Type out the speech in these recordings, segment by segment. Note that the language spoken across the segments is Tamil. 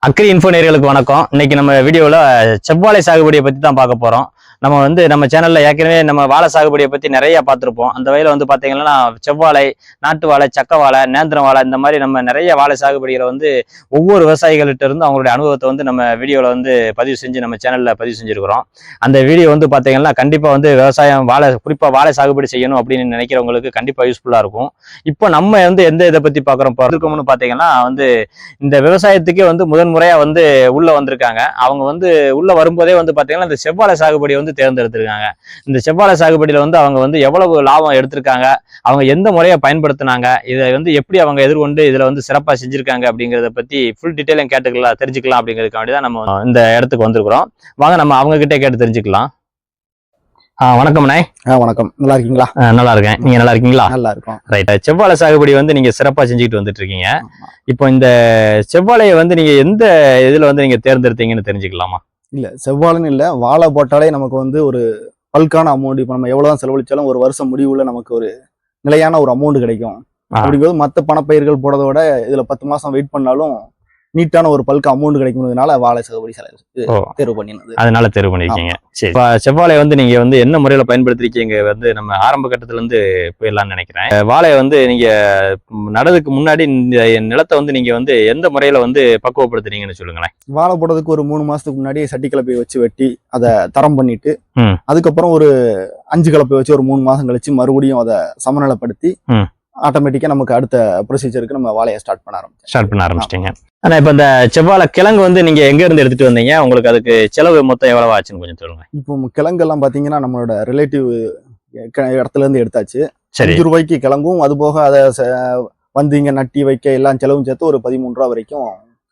அக்ரி இன்ஃபோ நேயர்களுக்கு வணக்கம். இன்னைக்கு நம்ம வீடியோவில் செவ்வாழை சாகுபடியை பற்றி தான் பார்க்க போகிறோம். நம்ம சேனல்ல ஏற்கனவே நம்ம வாழை சாகுபடியை பற்றி நிறைய பார்த்துருப்போம். அந்த வகையில் பார்த்தீங்கன்னா செவ்வாழை, நாட்டு வாழை, சக்க வாழை, நேந்திரம் வாழை இந்த மாதிரி நம்ம நிறைய வாழை சாகுபடிகளை ஒவ்வொரு விவசாயிகள்கிட்ட இருந்து அவங்களுடைய அனுபவத்தை நம்ம வீடியோவில் பதிவு செஞ்சு நம்ம சேனலில் பதிவு செஞ்சுருக்கிறோம். அந்த வீடியோ பார்த்தீங்கன்னா கண்டிப்பாக விவசாயம் குறிப்பாக வாழை சாகுபடி செய்யணும் அப்படின்னு நினைக்கிறவங்களுக்கு கண்டிப்பாக யூஸ்ஃபுல்லாக இருக்கும். இப்போ நம்ம எந்த இதை பற்றி பார்க்குறோம்னு பார்த்தீங்கன்னா இந்த விவசாயத்துக்கே முதன்முறையா உள்ள வந்திருக்காங்க. அவங்க உள்ள வரும்போதே பாத்தீங்கன்னா இந்த செவ்வாழை சாகுபடியை தேர்ந்தெடுத்திருக்காங்க. இந்த செவ்வாழை சாகுபடியில அவங்க எவ்வளவு லாபம் எடுத்திருக்காங்க, அவங்க எந்த முறையை பயன்படுத்தினாங்க, இதை எப்படி அவங்க எதிர்கொண்டு இதுல சிறப்பா செஞ்சிருக்காங்க அப்படிங்கிறத பத்தி ஃபுல் டீட்டெயிலும் தெரிஞ்சுக்கலாம் அப்படிங்கிறதுக்காண்டி தான் நம்ம இந்த இடத்துக்கு வந்திருக்கிறோம். வாங்க நம்ம அவங்க கிட்டே கேட்டு தெரிஞ்சுக்கலாம். வணக்கம் அண்ணே. வணக்கம். நல்லா இருக்கீங்களா? நல்லா இருக்கேன். நீங்க நல்லா இருக்கீங்களா? நல்லா இருக்கும். ரைட். செவ்வாழை சாகுபடி நீங்க சிறப்பா செஞ்சுக்கிட்டு வந்துட்டு இருக்கீங்க. இப்போ இந்த செவ்வாழையை நீங்க எந்த இதுல நீங்க தேர்ந்தெடுத்தீங்கன்னு தெரிஞ்சுக்கலாமா? இல்ல, செவ்வாழைன்னு இல்ல, வாழை போட்டாலே நமக்கு ஒரு பல்கான அமௌண்ட். இப்போ நம்ம எவ்வளவுதான் செலவழிச்சாலும் ஒரு வருஷம் முடிவுல நமக்கு ஒரு நிலையான ஒரு அமௌண்ட் கிடைக்கும். அப்படிங்கும்போது மற்ற பணப்பயிர்கள் போடுறத விட இதுல 10 மாசம் வெயிட் பண்ணாலும் நீட்டான ஒரு பல்க் அமௌண்ட் கிடைக்கும்னால வாழை சாகுபடி தேர்வு பண்ணினது. அதனால தேர்வு பண்ணிருக்கீங்க. சரி. செவ்வாழை நீங்க என்ன முறையில பயன்படுத்திருக்கீங்க நம்ம ஆரம்ப கட்டத்துல இருந்து போயிடலாம்னு நினைக்கிறேன். வாழையை நீங்க நடதுக்கு முன்னாடி இந்த நிலத்தை நீங்க எந்த முறையில பக்குவப்படுத்துறீங்கன்னு சொல்லுங்களேன். வாழை போடுறதுக்கு ஒரு 3 மாசத்துக்கு முன்னாடி சட்டி கலப்பையை வச்சு வெட்டி அதை தரம் பண்ணிட்டு அதுக்கப்புறம் ஒரு 5 கலப்பை வச்சு ஒரு 3 மாசம் கழிச்சு மறுபடியும் அதை சமநிலைப்படுத்தி ஆட்டோமேட்டிக்கா நமக்கு அடுத்த ப்ரொசீஜருக்கு நம்ம வாழையை ஸ்டார்ட் பண்ண ஆரம்பிச்சிட்டீங்க. ஆனா இப்ப இந்த செவ்வாழை கிழங்கு நீங்க எங்க இருந்து எடுத்துட்டு வந்தீங்க? உங்களுக்கு அதுக்கு செலவு மொத்தம் எவ்வளவு ஆச்சுன்னு கொஞ்சம் சொல்லுங்க. இப்போ கிழங்கு எல்லாம் பாத்தீங்கன்னா நம்மளோட ரிலேட்டிவ் இடத்துல இருந்து எடுத்தாச்சு. 5 ரூபாய்க்கு கிழங்கும் அது போக அதை இங்க நட்டி வைக்க எல்லாம் செலவும் சேர்த்து ஒரு 13 ரூபா வரைக்கும்,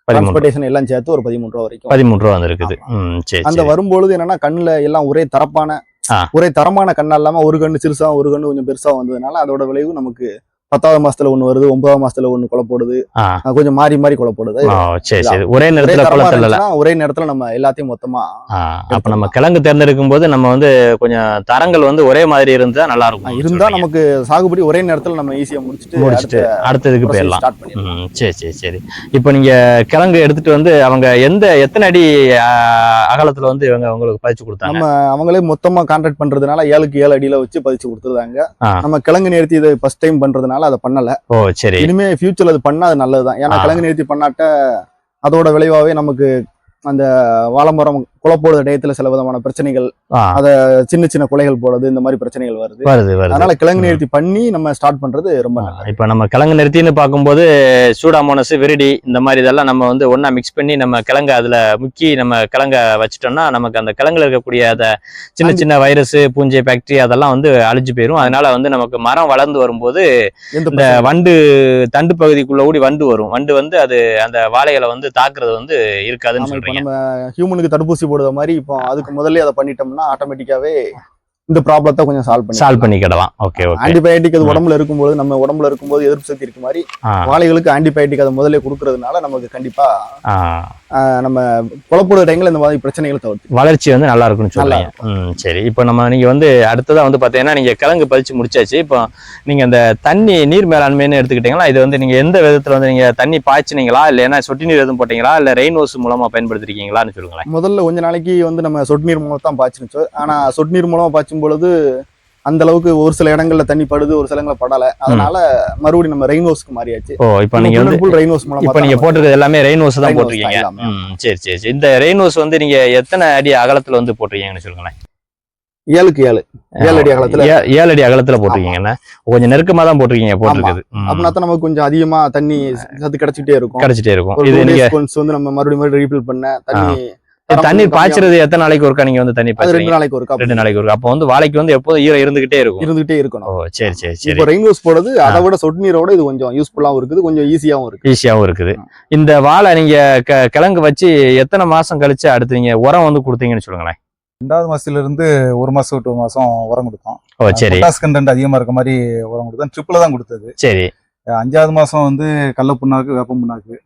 டிரான்ஸ்போர்டேஷன் எல்லாம் சேர்த்து ஒரு 13 ரூபா வரைக்கும் 13 ரூபா இருக்குது. அந்த வரும்பொழுது என்னன்னா கண்ணுல எல்லாம் ஒரே தரமான கண்ணா இல்லாம ஒரு கண்ணு சிறுசா ஒரு கண்ணு கொஞ்சம் பெருசா வந்ததுனால அதோட விளைவு நமக்கு 10வது மாசத்துல ஒண்ணு வருது, 9வது மாசத்துல ஒண்ணு கொலை போடுது, கொஞ்சம் மாறி கொலை போடுது. ஒரே நேரத்துல நம்ம எல்லாத்தையும் மொத்தமா அப்ப நம்ம கிழங்கு தேர்ந்தெடுக்கும் போது நம்ம கொஞ்சம் தரங்கள் ஒரே மாதிரி இருந்தா நல்லா இருக்கும். இருந்தா நமக்கு சாகுபடி ஒரே நேரத்துல நம்ம ஈஸியா முடிச்சுட்டு அடுத்ததுக்கு போயிடலாம். சரி. இப்ப நீங்க கிழங்கு எடுத்துட்டு அவங்க எத்தனை அடி அகலத்துல இவங்க உங்களுக்கு பதிச்சு கொடுத்தாங்க? நம்ம அவங்களே மொத்தமா கான்ட்ராக்ட் பண்றதுனால 7க்கு 7 அடியில வச்சு பதிச்சு கொடுத்துருந்தாங்க. நம்ம கிழங்கு நேர்த்தி இதை ஃபர்ஸ்ட் டைம் பண்றதுனால அதை பண்ணல. சரி. இனிமே ஃபியூச்சர்ல அது பண்ணா அது நல்லதுதான். ஏன்னா கிழங்கு நிறுத்தி பண்ணாட்ட அதோட விளைவாவே நமக்கு அந்த வாழைமரம் குழப்போடுற டயத்துல சில விதமான பிரச்சனைகள், அத சின்ன குலைகள் போடுறது, இந்த மாதிரி பிரச்சனைகள் வருது. அதனால கிழங்கு நிறுத்தி பண்ணி நம்ம ஸ்டார்ட் பண்றது ரொம்ப நல்லது. இப்ப நம்ம கிழங்கு நிறுத்தின்னு பார்க்கும்போது சூடாமோனஸ், விரிடி இந்த மாதிரி இதெல்லாம் நம்ம ஒன்னா மிக்ஸ் பண்ணி நம்ம கிழங்கு அதுல முக்கி நம்ம கிழங்க வச்சுட்டோம்னா நமக்கு அந்த கிழங்குல இருக்கக்கூடிய அந்த சின்ன வைரஸ், பூஞ்சை, பாக்டீரியா அதெல்லாம் அழிஞ்சு போயிடும். அதனால நமக்கு மரம் வளர்ந்து வரும்போது இந்த வண்டு தண்டு பகுதிக்குள்ள ஓடி வண்டு வரும். வண்டு அது அந்த வாழைகளை தாக்குறது இருக்காதுன்னு சொல்றீங்க. நம்ம ஹியூமனுக்கு தடுப்பூசி போடுற மாதிரி இப்போ அதுக்கு முதல்ல அதை பண்ணிட்டோம்னா ஆட்டோமேட்டிக்காவே இந்த ப்ராப்ளத்தை கொஞ்சம் சால்வ் பண்ணிக்கிடலாம். ஆன்டிபயோட்டிக் அது உடம்புல இருக்கும்போது நம்ம உடம்புல இருக்கும்போது எதிர்ப்பு சக்தி இருக்கு மாதிரி வாழைகளுக்கு ஆன்டிபயோட்டிக் அதை முதல்ல கொடுக்கறதுனால நமக்கு கண்டிப்பா நம்ம குழப்போட டைம்ல இந்த மாதிரி பிரச்சனைகளை தவிர்த்து வளர்ச்சி நல்லா இருக்கும்னு சொல்லுங்க. சரி. இப்போ நீங்க அடுத்ததா பாத்தீங்கன்னா நீங்க கிழங்கு பதிச்சு முடிச்சாச்சு. இப்போ நீங்க அந்த தண்ணி நீர் மேலாண்மைன்னு எடுத்துக்கிட்டீங்களா? இது நீங்க எந்த விதத்துல நீங்க தண்ணி பாய்ச்சினீங்களா, இல்ல சொட்டு நீர் எதுவும் போட்டீங்களா, இல்ல ரெயின் ஹோஸ் மூலமா பயன்படுத்திருக்கீங்களான்னு சொல்லுங்களேன். முதல்ல கொஞ்ச நாளைக்கு நம்ம சொட்டு நீர் மூலம் தான் பாய்ச்சிருச்சோம். ஆனா சொட்டு நீர் மூலமா பாய்ச்சும் பொழுது அந்த அளவுக்கு ஒரு சில இடங்கள்ல தண்ணி படுது, ஒரு சில இடங்கள்ல படல. அதனால மறுபடியும் நம்ம ரெயின் ஹோஸ்க்கு மாறியாச்சு. இப்போ நீங்க ரெயின் ஹோஸ் மூலமா இப்போ நீங்க போட்டுருக்கிறது எல்லாமே ரெயின் ஹோஸ் தான் போட்டுருக்கீங்க. சரி. இந்த ரெயின் ஹோஸ் நீங்க எத்தனை அடி அகலத்துல போட்டுருக்கீங்கன்னு சொல்லுங்களேன். 7க்கு 7 அடி அகலத்துல 7 அடி அகலத்துல போட்டிருக்கீங்கன்னா கொஞ்சம் நெருக்கமா தான் போட்டிருக்கீங்க. போட்டுருக்குது அப்படின்னா நமக்கு கொஞ்சம் அதிகமா தண்ணி சத்து கிடைச்சிட்டே இருக்கும். இது நீங்க நம்ம மறுபடியும் ரீஃபில் பண்ண தண்ணீர் பாய்ச்சறது எத்தனை நாளைக்கு ஒருக்கா நீங்க தண்ணி 2 நாளைக்கு ஒருக்கா? 2 நாளைக்கு ஒருக்கா. அப்போ வாழைக்கு எப்போதும் ஈரம் இருந்துகிட்டே இருக்கணும். சரி. இப்போ ரெயின் ஹோஸ் போடுறது அதை விட சொட்டு நீரோட இது கொஞ்சம் யூஸ்ஃபுல்லாவும் இருக்குது, கொஞ்சம் ஈஸியாவும் இருக்குது. இந்த வாழை நீங்க கிழங்கு வச்சு எத்தனை மாசம் கழிச்சு அடுத்து நீங்க உரம் கொடுத்தீங்கன்னு சொல்லுங்களேன். 2வது மாசத்துல இருந்து 1 மாசம் விட்டு 1 மாசம் உரம் கொடுத்தோம். சரி. பொட்டாஸ் கண்டென்ட் அதிகமா இருக்க மாதிரி உரம் கொடுத்தோம். ட்ரிப்ல தான் கொடுத்தது. சரி. 5வது மாசம் கடலை புண்ணாக்கு, வேப்ப புண்ணாக்கு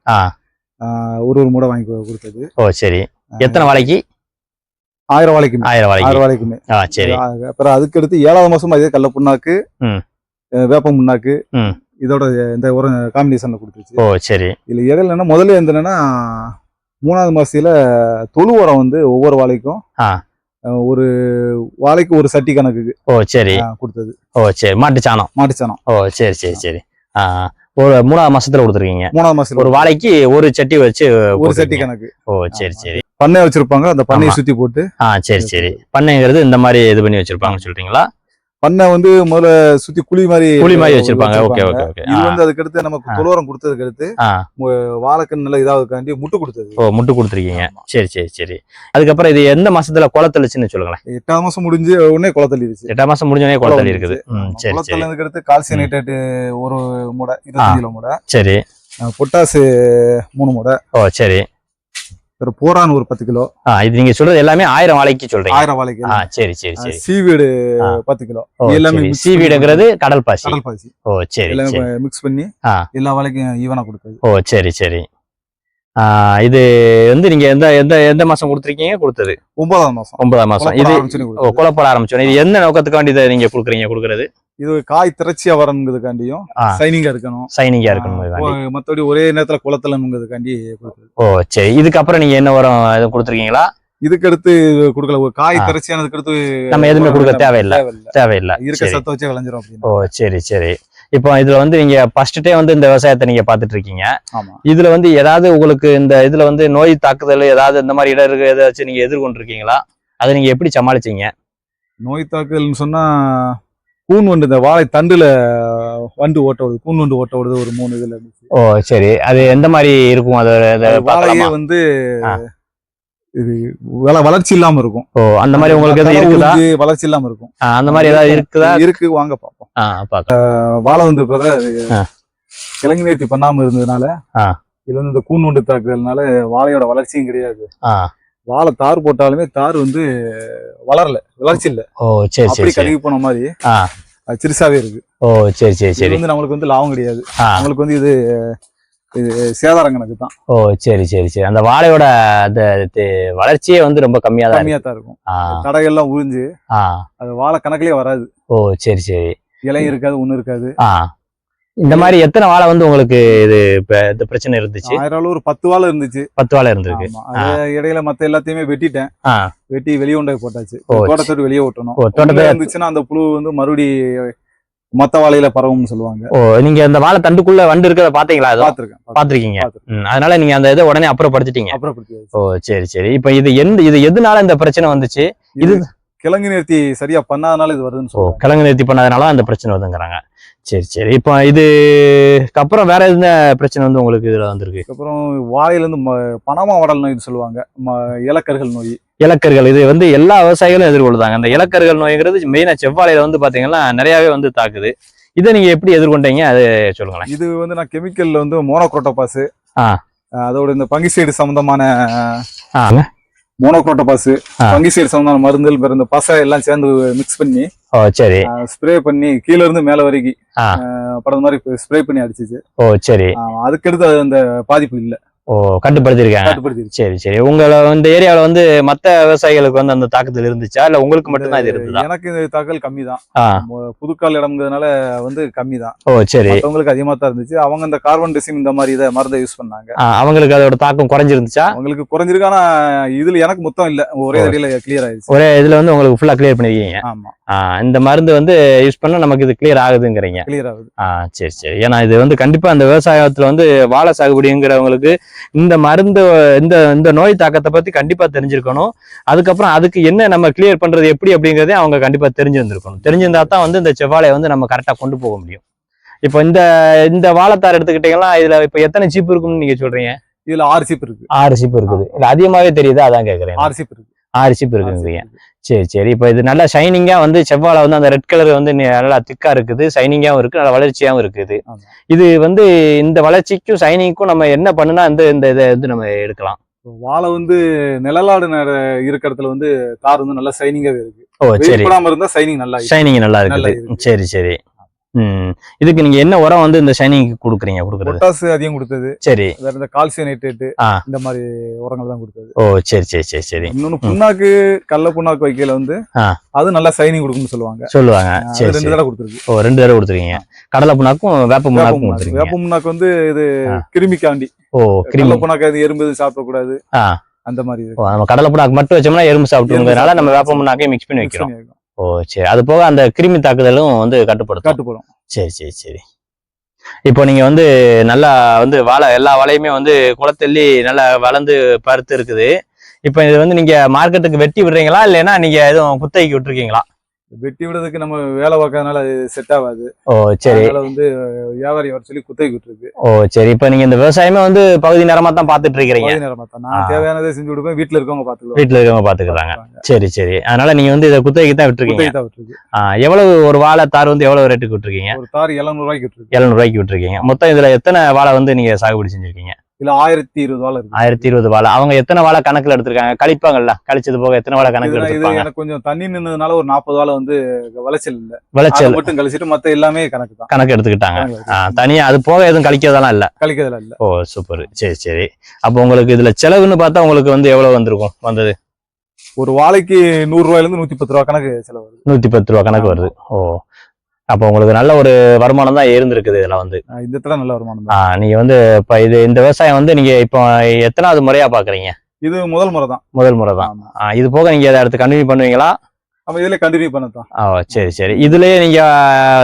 ஒரு மூடை வாங்கி கொடுத்தது. சரி. எத்தனை வாழைக்கு? 1000 வாழைக்குமே. சரி. அப்புறம் அதுக்கு அடுத்து 7வது மாசம் அதே கடலை புண்ணாக்கு, வேப்பம் புண்ணாக்கு இதோட இந்த ஒரு காம்பினேஷன்ல கொடுத்துச்சு. சரி. இதுல இடையில முதல்ல என்னன்னா 3வது மாசத்துல தொழு உரம் வந்து ஒவ்வொரு வாழைக்கும் ஒரு வாழைக்கு ஒரு சட்டி கணக்குக்கு சரி கொடுத்தது. சரி மாட்டுச்சாணம். சரி ஒரு 3வது மாசத்துல கொடுத்துருக்கீங்க. 3வது மாசத்துல ஒரு வாழைக்கு ஒரு சட்டி வச்சு ஒரு சட்டி கணக்கு. சரி பண்ணை வச்சிருப்பாங்க, அந்த பண்ணையை சுத்தி போட்டு. சரி பண்ணைங்கிறது இந்த மாதிரி இது பண்ணி வச்சிருப்பாங்கன்னு சொல்றீங்களா? பண்ணை வந்து முதல்ல சுத்தி குழி மாதிரி வச்சிருப்பாங்க. ஓகே. இது வந்து அதுக்கு அடுத்து நமக்கு தொழுவரம் கொடுத்ததுக்கு அடுத்து வாழைக்கண் நல்லா இதாவதுக்காண்டி முட்டு கொடுத்தது. முட்டு கொடுத்துருக்கீங்க. சரி அதுக்கப்புறம் இது எந்த மாசத்துல குளத்தளிச்சுன்னு சொல்லுங்களேன். 8வது மாசம் முடிஞ்சு உடனே குளத்தள்ளிடுச்சு. 8வது மாசம் முடிஞ்ச உடனே குளத்தள்ளி இருக்குது. குளத்தள்ளதுக்கு அடுத்து கால்சியம் நைட்ரேட் ஒரு மூடை 25 கிலோ மூடை. சரி. பொட்டாசு 3 மூடை. சரி. போரான் ஒரு 10 கிலோ. இது நீங்க சொல்றது எல்லாமே 1000 வாழைக்கு சொல்றீங்க? 1000 வாழைக்கு. சரி. Seaweed 10 kilo. எல்லாமே சீவீடுங்கிறது கடல் பாசி. சரி எல்லாமே மிக்ஸ் பண்ணி எல்லா வாழைக்கும் ஈவனா கொடுத்தது. சரி. இது வந்து நீங்க எந்த மாசம் கொடுத்துருக்கீங்க? கொடுத்தது 9வது மாசம். இது குழப்பட ஆரம்பிச்சோம். இது எந்த நோக்கத்துக்காண்டி இதை நீங்க கொடுக்குறது? இது காய் திரட்சியா வரணுங்கிறதுக்காண்டியும் சைனிங்கா இருக்கணும். மத்தபடி ஒரே நேரத்துல குளத்தலங்கிறதுக்காண்டி. சரி. இதுக்கப்புறம் நீங்க என்ன உரம் எதுவும் கொடுத்துருக்கீங்களா? இதுக்கு அடுத்து கொடுக்கல. ஒரு காய் திரட்சியானதுக்கு அடுத்து நம்ம எதுவுமே கொடுக்க தேவையில்லை. இருக்க சத்த வச்சே விளைஞ்சிரும் அப்படின்னு. சரி. இப்போ இதுல வந்து நீங்க ஃபர்ஸ்ட் டே வந்து இந்த விவசாயத்தை நீங்க பாத்துட்டு இருக்கீங்க. இதுல வந்து ஏதாவது உங்களுக்கு இந்த இதுல வந்து நோய் தாக்குதல் ஏதாவது இந்த மாதிரி இடருக்கு ஏதாச்சும் நீங்க எதிர்கொண்டிருக்கீங்களா? அதை நீங்க எப்படி சமாளிச்சீங்க? நோய் தாக்குதல்னு சொன்னா கூன் வண்டு, இந்த வாழை தண்டுல வண்டு ஓட்ட விடுது, கூன் வண்டு ஓட்ட விடுது ஒரு 3 இதுல இருந்துச்சு. சரி. அது எந்த மாதிரி இருக்கும்? வாழையே வந்து இது வளர்ச்சி இல்லாம இருக்கும். அந்த மாதிரி உங்களுக்கு எதாவது இருக்குதா? வளர்ச்சி இல்லாம இருக்கும். அந்த மாதிரி ஏதாவது இருக்குதா? இருக்கு, வாங்க பாப்போம். வாழை வந்து கிழங்கு நேர்த்தி பண்ணாம இருந்ததுனால இதுல வந்து இந்த கூன் வண்டு தாக்குதல்னால வாழையோட வளர்ச்சியும் கிடையாது. வாழை தார் போட்டாலுமே தார் வந்து வளரல, வளர்ச்சி இல்ல. அப்படி கருகி போன மாதிரி சிறுசாவே இருக்கு. சரி. வந்து நம்மளுக்கு வந்து லாபம் கிடையாது. நம்மளுக்கு வந்து இது சேதாரம் கணக்கு தான். சரி. அந்த வாழையோட வளர்ச்சியே வந்து ரொம்ப கம்மியா தான் இருக்கும். தடைகள்லாம் உறிஞ்சு அது வாழை கணக்குலயே வராது. சரி. இலையும் இருக்காது, ஒண்ணு இருக்காது. இந்த மாதிரி எத்தனை வாழை வந்து உங்களுக்கு இந்த பிரச்சனை இருந்துச்சு? 1000 ஒரு 10 வாழை இருந்துச்சு. 10 வாழை இருந்திருக்கு. இடையில மத்த எல்லாத்தையுமே வெட்டிட்டேன். வெட்டி வெளியே கொண்டு போட்டாச்சு. தோட்டத்தோடு வெளியே ஓட்டணும். தோட்டத்துல இருந்துச்சுன்னா அந்த புழு வந்து மறுபடி மத்த வாழையில பரவும்னு சொல்லுவாங்க. நீங்க அந்த வாழை தண்டுக்குள்ள வண்டு இருக்கிறத பாத்தீங்களா? பாத்திருக்கீங்க. அதனால நீங்க அந்த இதை உடனே அப்புறப்படுத்திட்டீங்க. சரி. இப்ப இது எதனால இந்த பிரச்சனை வந்துச்சு? இது கிழங்கு நேர்த்தி சரியா பண்ணாதனால இது வருதுன்னு சொல்லுவாங்க. கிழங்கு நேர்த்தி பண்ணாதனால அந்த பிரச்சனை வருதுங்கிறாங்க. சரி. இப்போ இதுக்கு அப்புறம் வேற எந்த பிரச்சனை வந்து உங்களுக்கு இதுல வந்திருக்கு? அப்புறம் வாழையில இருந்து பனமா வடல் நோய் சொல்லுவாங்க, இலக்கர்கள் நோய். இலக்கர்கள் இது வந்து எல்லா விவசாயிகளும் எதிர்கொள்ளுதாங்க. அந்த இலக்கர்கள் நோய்ங்கிறது மெயினா செவ்வாழையில வந்து பாத்தீங்கன்னா நிறையவே வந்து தாக்குது. இதை நீங்க எப்படி எதிர்கொண்டீங்க அது சொல்லுங்களேன். இது வந்து நான் கெமிக்கல்ல வந்து மோனோக்ரோட்டோபாஸ், அதோட இந்த பங்கிசைடு சம்பந்தமான மோனோக்ரோட்டோபாஸ் பங்கிசைடு சம்பந்தமான மருந்துகள் பிறந்த பசை எல்லாம் சேர்ந்து மிக்ஸ் பண்ணி சரி ஸ்ப்ரே பண்ணி கீழ இருந்து மேல வரைக்கும் படம் மாதிரி ஸ்ப்ரே பண்ணி அடிச்சிச்சு. சரி. அதுக்கடுத்து அந்த பாதிப்பு இல்ல. கட்டுப்படுத்திருக்காங்க. சரி. உங்களை இந்த ஏரியாவில வந்து மத்த விவசாயிகளுக்கு வந்து அந்த தாக்குதல் இருந்துச்சா இல்ல உங்களுக்கு மட்டும்தான் இது இருந்ததா? எனக்கு இந்த தாக்குதல் கம்மி தான். புதுக்கால் இடம்ங்கிறதுனால வந்து கம்மி தான். சரி. அவங்களுக்கு அதிகமா தான் இருந்துச்சு. அவங்க இந்த கார்பன் டெசிம் இந்த மாதிரி இதை மருந்தை யூஸ் பண்ணாங்க. அவங்களுக்கு அதோட தாக்கம் குறைஞ்சிருந்துச்சா? அவங்களுக்கு குறைஞ்சிருக்கு. ஆனா இதுல எனக்கு மொத்தம் இல்ல, ஒரே அடியில கிளியர் ஆயிடுச்சு. ஒரே இதுல வந்து உங்களுக்கு ஃபுல்லா கிளியர் பண்ணிருக்கீங்க. ஆமா. இந்த மருந்து வந்து யூஸ் பண்ணா நமக்கு இது கிளியர் ஆகுதுங்கிறீங்க. கிளியர் ஆகுது. சரி. ஏன்னா இது வந்து கண்டிப்பா அந்த விவசாயத்துல வந்து வாழை சாகுபடிங்கிறவங்களுக்கு இந்த மருந்து இந்த நோய் தாக்கத்தை பத்தி கண்டிப்பா தெரிஞ்சிருக்கணும். அதுக்கப்புறம் அதுக்கு என்ன நம்ம கிளியர் பண்றது எப்படி அப்படிங்கறதே அவங்க கண்டிப்பா தெரிஞ்சிருந்திருக்கணும். தெரிஞ்சிருந்தா தான் வந்து இந்த செவ்வாழையை வந்து நம்ம கரெக்டா கொண்டு போக முடியும். இப்போ இந்த வாழைத்தார் எடுத்துக்கிட்டீங்கன்னா இதுல இப்ப எத்தனை சீப்பு இருக்கும்னு நீங்க சொல்றீங்க? இதுல 6 சீப்பு இருக்கு. 6 சீப்பு இருக்குது. இல்ல அதிகமாவே தெரியுது, அதான் கேக்குறேன். 6 சீப்பு இருக்கு. 6 சீப்பு இருக்குங்க. சரி. இப்ப இது நல்லா ஷைனிங்கா வந்து செவ்வாழை வந்து அந்த ரெட் கலர் வந்து நல்லா திக்கா இருக்குது, ஷைனிங்காவும் இருக்கு, நல்லா வளர்ச்சியாவும் இருக்குது. இது வந்து இந்த வளர்ச்சிக்கும் ஷைனிங்க்கும் நம்ம என்ன பண்ணுனா இந்த இதை வந்து நம்ம எடுக்கலாம்? வாழை வந்து நிழலாடு இருக்கிற இடத்துல வந்து தார் வந்து நல்லா ஷைனிங்காவே இருக்கு. சரி. இருந்தா ஷைனிங் நல்லா இருக்குது. சரி. இதுக்கு நீங்க என்ன உரம் வந்து இந்த ஷைனிங் கொடுக்குறீங்க? பொட்டாஸ் அதிகம் கொடுத்தது. சரி. வேற இந்த கால்சியம் நைட்ரேட் இந்த மாதிரி உரங்கள் தான் கொடுத்தது. ஓ சரி சரி சரி சரி. இன்னொன்னு புண்ணாக்கு, கடல புண்ணாக்கு வைக்கல வந்து அது நல்லா ஷைனிங் கொடுக்கும்னு சொல்லுவாங்க. சரி 2 தடவை கொடுத்துருக்கு. ஓ 2 தடவை கொடுத்துருக்கீங்க. கடலை புண்ணாக்கும் வேப்ப புண்ணாக்கும் கொடுத்துருக்கீங்க. வேப்ப புண்ணாக்கு வந்து இது கிருமிக்காண்டி. ஓ கடலை புண்ணாக்கு அது எறும்பு சாப்பிடக்கூடாது அந்த மாதிரி. நம்ம கடலை புண்ணாக்கு மட்டும் வச்சோம்னா எறும்பு சாப்பிட்டுங்கிறதுனால நம்ம வேப்ப புண்ணாக்கையும் மிக்ஸ் பண்ணி வைக்கிறோம். ஓ சரி. அது போக அந்த கிருமி தாக்குதலும் வந்து கட்டுப்படும். சரி சரி சரி. இப்போ நீங்க வந்து நல்லா வந்து வாழை எல்லா வாழையுமே வந்து குளத்தள்ளி நல்லா வளர்ந்து பருத்து இருக்குது. இப்போ இது வந்து நீங்க மார்க்கெட்டுக்கு வெட்டி விடுறீங்களா இல்லைன்னா நீங்க எதுவும் குத்தகைக்கு விட்டுருக்கீங்களா? வெட்டி விடுறதுக்கு நம்ம வேலை பார்க்கறதுனால அது செட் ஆகாது. ஓ சரி. அதனால வந்து வியாபாரி வர சொல்லி குத்தகைக்கு விட்டுருக்கு. ஓ சரி. இப்போ நீங்க இந்த விவசாயமே வந்து பகுதி நேரமா தான் பாத்துட்டு இருக்கீங்க? பகுதி நேரமா தான். நான் தேவையானதை செஞ்சு கொடுப்பேன். வீட்டுல இருக்கவங்க பாத்துக்கிறாங்க. சரி சரி. அதனால நீங்க வந்து இதை குத்தகைக்கு தான் விட்டுருக்கீங்க. எவ்வளவு ஒரு வாழை தார் வந்து எவ்வளவு ரேட்டுக்கு விட்டுருக்கீங்க? ஒரு தார் 700 ரூபாய்க்கு விட்டுருக்கு. 700 ரூபாய்க்கு விட்டுருக்கீங்க. மொத்தம் இதுல எத்தனை வாழை வந்து நீங்க சாகுபடி செஞ்சிருக்கீங்க? இல்ல 1020 வாழை இருக்கு. 1020 வாழை. அவங்க எத்தனை வாழை கணக்குல எடுத்திருக்காங்க? கழிப்பாங்கல்ல, கழிச்சது போக எத்தனை வாழை கணக்குல எடுத்திருப்பாங்க? எனக்கு கொஞ்சம் தண்ணி நின்னதுனால ஒரு 40 வாழை வந்து விளைச்சல் மட்டும் கழிச்சிட்டு மத்த எல்லாமே கணக்கு எடுத்துக்கிட்டாங்க. தனியா அது போக எதுவும் கழிக்கிறதெல்லாம் இல்ல. ஓ சூப்பர். சரி சரி. அப்போ உங்களுக்கு இதுல செலவுன்னு பார்த்தா உங்களுக்கு வந்து எவ்வளவு வந்தது? ஒரு வாழைக்கு 100 ரூபாயில இருந்து 110 ரூபாய் கணக்கு செலவு. 110 ரூபாய் கணக்கு வருது. ஓ அப்போ உங்களுக்கு நல்ல ஒரு வருமானம் தான் இருந்திருக்குது இதுல வந்து. இந்த இடத்துல நல்ல வருமானம். நீங்க வந்து இப்ப இந்த விவசாயம் வந்து நீங்க இப்போ எத்தனாவது முறையா பாக்குறீங்க? இது முதல் முறை தான். இது போக நீங்க அதை அடுத்து கண்டினியூ பண்ணுவீங்களா? நம்ம இதுல கண்டினியூ பண்ணதான். சரி சரி. இதுலயே நீங்க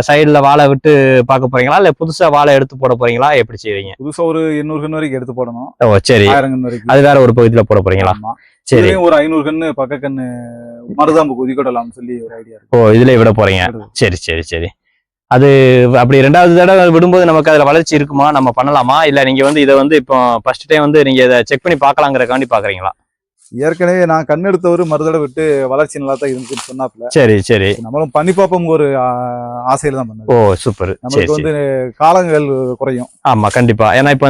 சைடுல வாழை விட்டு பார்க்க போறீங்களா இல்ல புதுசா வாழை எடுத்து போட போறீங்களா? எப்படி செய்வீங்க? புதுசா ஒரு 800 கன்று வரைக்கும் எடுத்து போடணும். ஓ சரி. 1000 கன்று வரைக்கும். அது வேற ஒரு பகுதியில போட போறீங்களா? சரி. ஒரு 500 கன்று பக்க கன்று மருதாம்பு கொதிக்கடலாம்னு சொல்லி ஒரு ஐடியா இருக்கு. ஓ இதுல விட போறீங்க. சரி சரி சரி. அது அப்படி 2வது தடவை விடும்போது நமக்கு அதுல வளர்ச்சி இருக்குமா? நம்ம பண்ணலாமா? இல்ல நீங்க வந்து இதை வந்து இப்போ ஃபர்ஸ்ட் டைம் வந்து நீங்க இதை செக் பண்ணி பாக்கலாங்கிறக்காண்டி பாக்குறீங்களா? ஏற்கனவே நான் கண்ணெடுத்தவரு மறுதடவை விட்டு வளர்ச்சி நல்லா தான் இருந்துச்சுன்னு சொன்னாப்ல. சரி சரி. நம்மளும் பண்ணி பார்ப்போம் ஒரு ஆசையில தான் பண்ணது. ஓ சூப்பர். நமக்கு வந்து காலங்கள் குறையும். ஆமா கண்டிப்பா. ஏன்னா இப்ப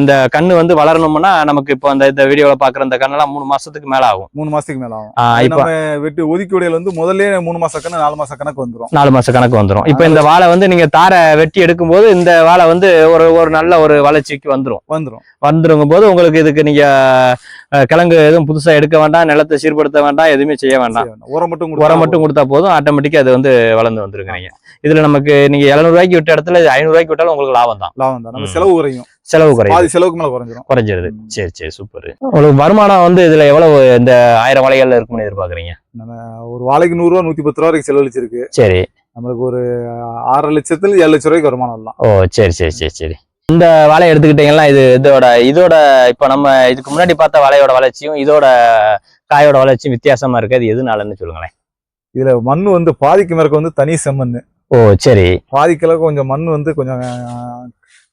இந்த கண்ணு வந்து வளரணும்னா நமக்கு இப்போ இந்த வீடியோல பாக்குற இந்த கண்ணெல்லாம் 3 மாசத்துக்கு மேல ஆகும். 3 மாசத்துக்கு மேல ஆகும். நம்ம வெட்டி ஒதுக்கி விடையில வந்து முதல்ல 3 மாச கண்ணு 4 மாச கணக்கு வந்துரும். 4 மாச கணக்கு வந்துரும். இப்ப இந்த வாழை வந்து நீங்க தாரை வெட்டி எடுக்கும் போது இந்த வாழை வந்து ஒரு நல்ல ஒரு வளர்ச்சிக்கு வந்துரும் போது உங்களுக்கு இதுக்கு நீங்க கிழங்கு எதுவும் புதுசா எடுக்க வேண்டாம், நிலத்தை சீர்படுத்த வேண்டாம், எதுவுமே செய்ய வேண்டாம். உரம் மட்டும் கொடுத்தா போதும், ஆட்டோமேட்டிக்கா அது வந்து வளர்ந்து வந்துருக்கீங்க. இதுல நமக்கு நீங்க 700 ரூபாய்க்கு விட்ட இடத்துல 500 ரூபாய்க்கு விட்டாலும் உங்களுக்கு லாபம் தான். நம்ம செலவு குறையும். செலவுக்கு மேல குறைஞ்சிருது. சரி சரி சூப்பர். உங்களுக்கு வருமானம் வந்து இதுல எவ்வளவு இந்த 1000 வாழைகள்ல இருக்கும்னு எதிர்பார்க்கறீங்க? நம்ம ஒரு வாழைக்கு 100 ரூபா 110 ரூபாய்க்கு செலவழிச்சிருக்கு. சரி. நம்மளுக்கு ஒரு 6 லட்சத்துல 7 லட்சம் ரூபாய்க்கு வருமானம் வரலாம். ஓ சரி சரி சரி சரி. இந்த வாழை எடுத்துக்கிட்டீங்கன்னா இதோட இப்ப நம்ம இதுக்கு முன்னாடி பார்த்த வாழையோட வளர்ச்சியும் இதோட காயோட வளர்ச்சியும் வித்தியாசமா இருக்கு. அது எதுனாலன்னு சொல்லுங்களேன். இதுல மண் வந்து பாதிக்கு மேற்கு வந்து தனி செம்மண். ஓ சரி. பாதிக்கெல்லாம் கொஞ்சம் மண் வந்து கொஞ்சம்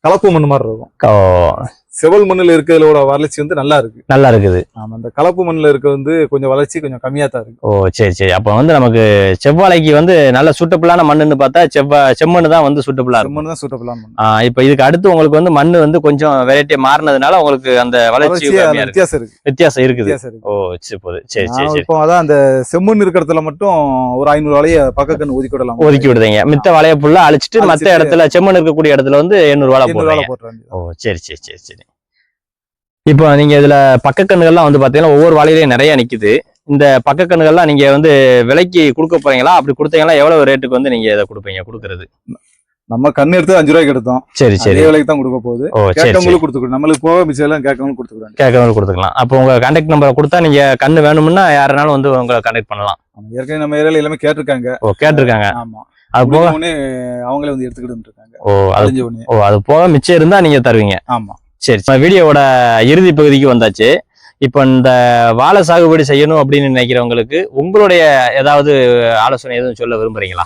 கலப்பு மண் மாதிரி இருக்கும். ஓ செவல் மண்ணில் இருக்கிறதோட வளர்ச்சி வந்து நல்லா இருக்குது. ஆமா, அந்த கலப்பு மண்ணில் இருக்க வந்து கொஞ்சம் வளர்ச்சி கொஞ்சம் கம்மியா தான் இருக்கு. ஓ சரி சரி. அப்ப வந்து நமக்கு செவ்வாழைக்கு வந்து நல்ல சூட்டபிளான மண்ணுன்னு பார்த்தா செம்மண்ணு தான் வந்து சூட்டபிளா இருக்கும். செம்மண்ணு தான் சூட்டபிளான மண். இப்ப இதுக்கு அடுத்து உங்களுக்கு வந்து மண்ணு வந்து கொஞ்சம் வெரைட்டியா மாறினதுனால உங்களுக்கு அந்த வளர்ச்சி வித்தியாசம் இருக்குது. ஓ சரி சரி சரி. இப்போ அதான் அந்த செம்மண் இருக்கிறதுல மட்டும் ஒரு 500 வாழைய பக்கக்கன்னு ஒதுக்கி விடுதீங்க. மித்த வாழைய ஃபுல்லா அழிச்சிட்டு மத்த இடத்துல செம்மண் இருக்கக்கூடிய இடத்துல வந்து 800 வாழை போடுறாங்க. ஓ சரி சரி சரி சரி. இப்போ நீங்க இதுல பக்கக்கண்ணுகள்லாம் வந்து பாத்தீங்கன்னா ஒவ்வொரு வாழையிலையும் நிறைய நிக்குது. இந்த பக்கக்கண்ணுகள்லாம் நீங்க வந்து விலைக்கு கொடுக்க போறீங்களா? அப்படி கொடுத்தீங்கன்னா எவ்வளவு ரேட்டுக்கு வந்து நீங்க இதை கொடுக்குறது? நம்ம கண்ணு எடுத்து 5 ரூபாய்க்கு எடுத்தோம். சரி சரி. விலைக்கு தான் கொடுக்க போகுது. நம்மளுக்கு போக மிச்சம் எல்லாம் கேட்கவங்களுக்கு கொடுத்துக்கலாம். அப்போ உங்க கான்டாக்ட் நம்பரை கொடுத்தா நீங்க கண்ணு வேணும்னா யாருனாலும் வந்து உங்களை கான்டாக்ட் பண்ணலாம். ஏற்கனவே நம்ம ஏரியால எல்லாமே கேட்டிருக்காங்க. ஆமா. அது போக அவங்களே வந்து எடுத்துக்கிட்டு இருக்காங்க. அது போக மிச்சம் இருந்தா நீங்க தருவீங்க. ஆமா. சரி. வீடியோவோட இறுதி பகுதிக்கு வந்தாச்சு. இப்ப இந்த வாழை சாகுபடி செய்யணும் அப்படின்னு நினைக்கிறவங்களுக்கு உங்களுடைய ஏதாவது ஆலோசனை எதுவும் சொல்ல விரும்புறீங்களா?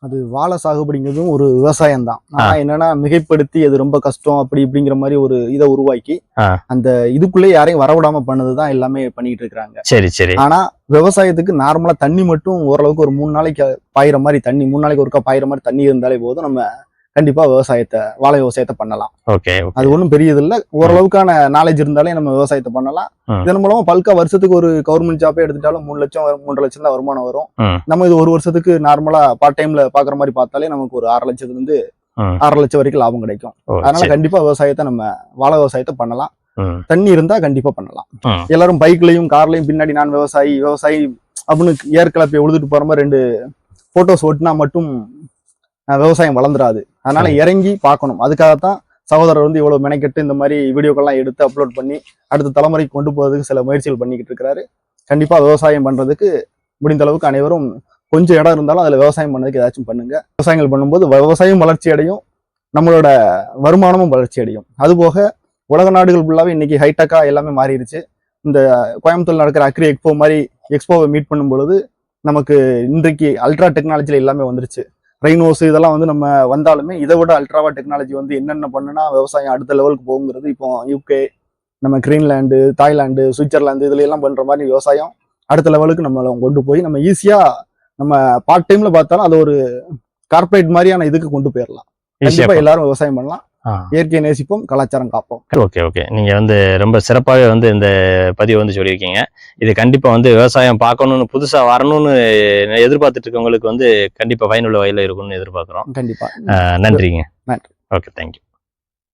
அது வாழை சாகுபடிங்கிறதும் ஒரு விவசாயம் தான். ஆனா என்னன்னா மிகைப்படுத்தி அது ரொம்ப கஷ்டம் அப்படி இப்படிங்கிற மாதிரி ஒரு இதை உருவாக்கி அந்த இதுக்குள்ளே யாரையும் வரவிடாம பண்ணதுதான் எல்லாமே பண்ணிட்டு இருக்காங்க. சரி சரி. ஆனா விவசாயத்துக்கு நார்மலா தண்ணி மட்டும் ஓரளவுக்கு ஒரு 3 நாளைக்கு பாயிற மாதிரி தண்ணி 3 நாளைக்கு ஒருக்கா பாயிற மாதிரி தண்ணி இருந்தாலே போதும் நம்ம கண்டிப்பா வாழை விவசாயத்தை பண்ணலாம். ஓகே. அது ஒண்ணும் பெரியது இல்ல. ஓரளவுக்கான நாலேஜ் இருந்தாலே நம்ம விவசாயத்தை பண்ணலாம். இதன் மூலமா பல்கா வருஷத்துக்கு ஒரு கவர்மெண்ட் ஜாப்பே எடுத்துட்டாலும் 3 லட்சம் 3.5 லட்சம் தான் வருமானம் வரும். நம்ம இது ஒரு வருஷத்துக்கு நார்மலா பார்ட் டைம்ல பாக்குற மாதிரி பார்த்தாலே நமக்கு ஒரு 6 லட்சத்துல இருந்து 6 லட்சம் வரைக்கும் லாபம் கிடைக்கும். அதனால கண்டிப்பா விவசாயத்தை நம்ம வாழை விவசாயத்தை பண்ணலாம். தண்ணி இருந்தா கண்டிப்பா பண்ணலாம். எல்லாரும் பைக்லயும் கார்லயும் பின்னாடி நான் விவசாயி அப்படின்னு ஏற்கலப்பை உழுதுட்டு போற மாதிரி 2 போட்டோஸ் ஒட்டினா மட்டும் விவசாயம் வளர்ந்துராது. அதனால இறங்கி பார்க்கணும். அதுக்காகத்தான் சகோதரர் வந்து இவ்வளவு மெனக்கெட்டு இந்த மாதிரி வீடியோக்கள்லாம் எடுத்து அப்லோட் பண்ணி அடுத்த தலைமுறைக்கு கொண்டு போறதுக்கு சில முயற்சிகள் பண்ணிக்கிட்டு இருக்கிறாரு. கண்டிப்பா விவசாயம் பண்றதுக்கு முடிந்த அளவுக்கு அனைவரும் கொஞ்சம் இடம் இருந்தாலும் அதுல விவசாயம் பண்ணதுக்கு ஏதாச்சும் பண்ணுங்க. விவசாயங்கள் பண்ணும்போது விவசாயம் வளர்ச்சி அடையும், நம்மளோட வருமானமும் வளர்ச்சி அடையும். அதுபோக உலக நாடுகள் ஃபுல்லாவே இன்னைக்கு ஹைடெக்கா எல்லாமே மாறிடுச்சு. இந்த கோயம்புத்தூர்ல நடக்கிற அக்ரி எக்ஸ்போவை மீட் பண்ணும் பொழுது நமக்கு இன்றைக்கு அல்ட்ரா டெக்னாலஜில எல்லாமே வந்துருச்சு. ரெய்னோஸ் இதெல்லாம் வந்து நம்ம வந்தாலுமே இதை விட அல்ட்ராவா டெக்னாலஜி வந்து என்னென்ன பண்ணுனா விவசாயம் அடுத்த லெவலுக்கு போகுங்கிறது இப்போ UK, நம்ம கிரீன்லாந்து, தாய்லாந்து, சுவிட்சர்லாந்து இதுல எல்லாம் பண்ற மாதிரி விவசாயம் அடுத்த லெவலுக்கு நம்மள கொண்டு போய் நம்ம ஈஸியா நம்ம பார்ட் டைம்ல பார்த்தாலும் அது ஒரு கார்பரேட் மாதிரியான இதுக்கு கொண்டு போயிடலாம். கண்டிப்பா எல்லாரும் விவசாயம் பண்ணலாம். இயற்கையை நேசிப்போம், கலாச்சாரம் காப்போம். ஓகே. நீங்க வந்து ரொம்ப சிறப்பாகவே வந்து இந்த பதிவை வந்து சொல்லியிருக்கீங்க. இது கண்டிப்பா வந்து விவசாயம் பார்க்கணும்னு புதுசா வரணும்னு எதிர்பார்த்துட்டு இருக்கவங்களுக்கு வந்து கண்டிப்பா பயனுள்ள வகையில இருக்கும்னு எதிர்பார்க்கிறோம். கண்டிப்பா. நன்றிங்க. நன்றி. Okay, thank you.